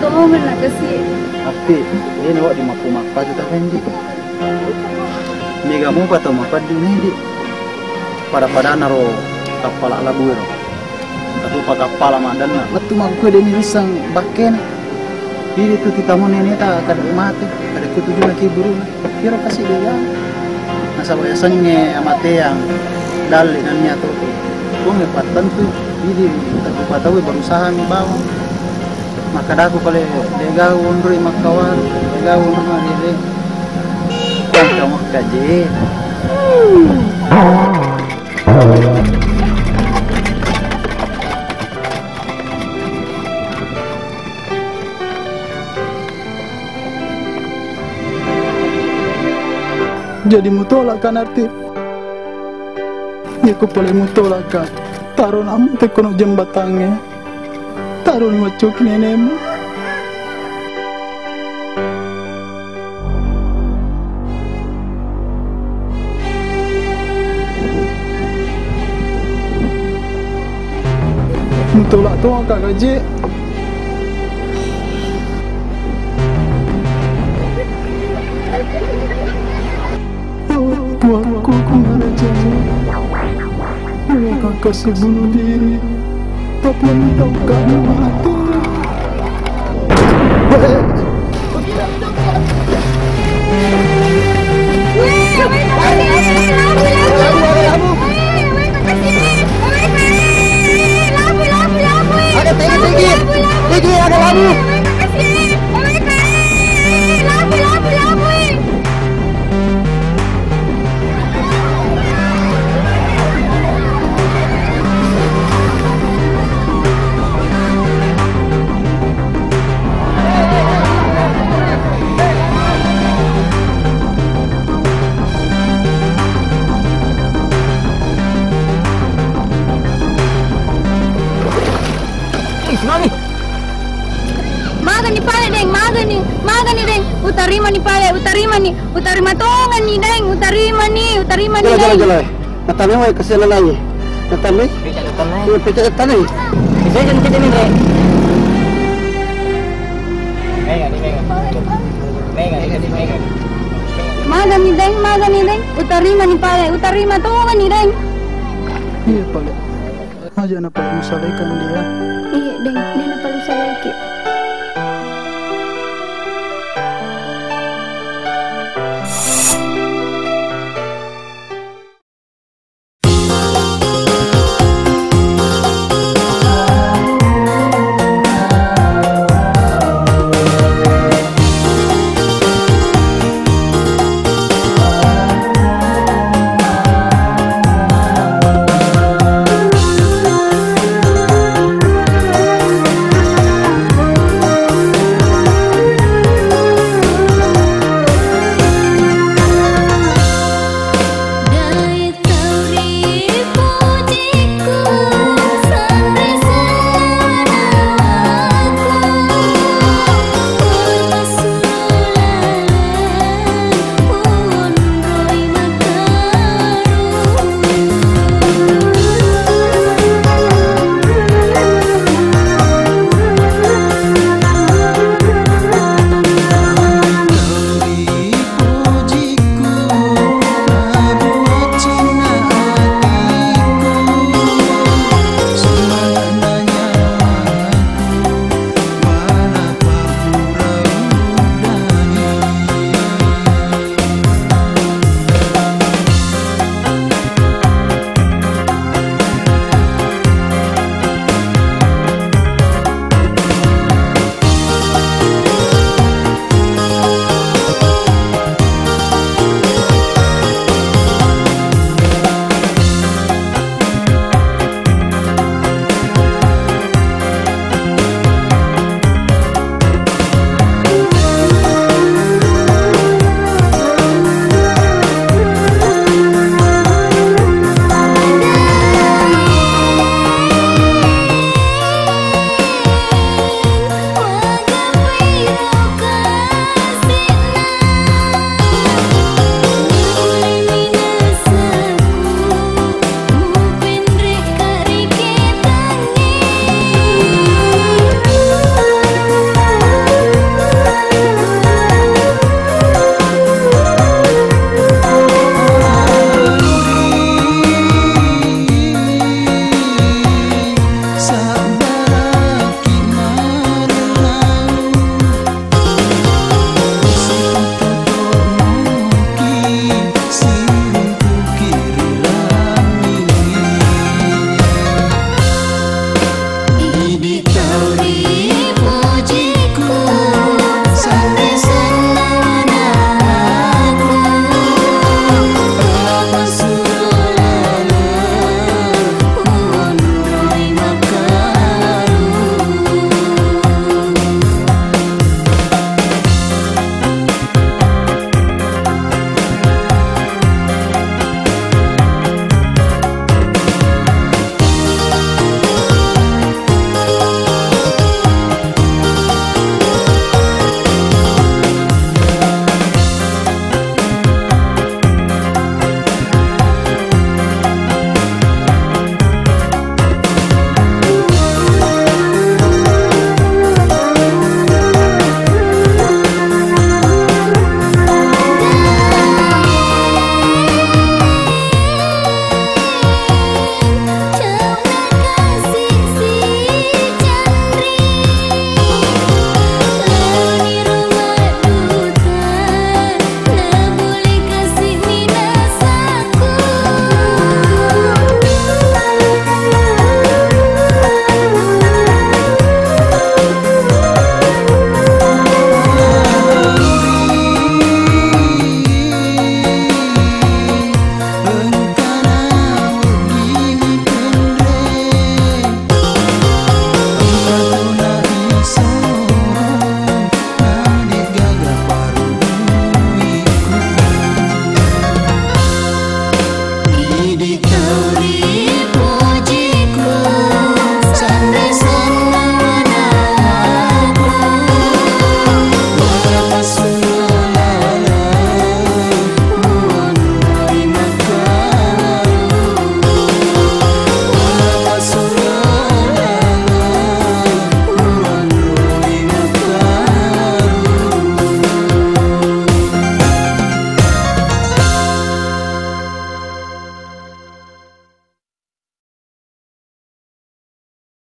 tolong nak kasih. Tapi ini wak di maku mapa kita pendi. Mega mau patau mapa di ini pada naro kapal ala buero. Tapi pak kapal amadan na. Letu maku ada ini risang baken. Ini tuh kita mau nenek tak kada mati. Kada ketujuh lagi buru. Kira kasih dia. Nasa biasanya amate yang dalinannya tuh. Gua ngepatan tuh. Ini tak patau berusaha nih bawa. Maka aku kalau dega undur makawan, dega undur mandiri. Yang kamu kaji. Jadi mutolak kan arti? Ya aku paling mutolak kan. Taruh namu tekono jembatannya. Taruh ni macuk nenekmu. Mutolak tu akak gaji. Aku merajamu. Aku kasih bunuh diri. Tapi minta kamu mati. Ada tinggi, ada labu. Maga ni deng, utarima ni pale, utarima tongan ni deng, utarima ni deng. Jalan. Natami mo kasi lalaki. Natami? Pecah natami. Bisa jangan kita ni deh. Mega. Maga ni deng, utarima ni pale, utarima tongan ni deng. Iya pale. Aja na pala musalaikan dia. Iya deng, dia na pala musalaikan.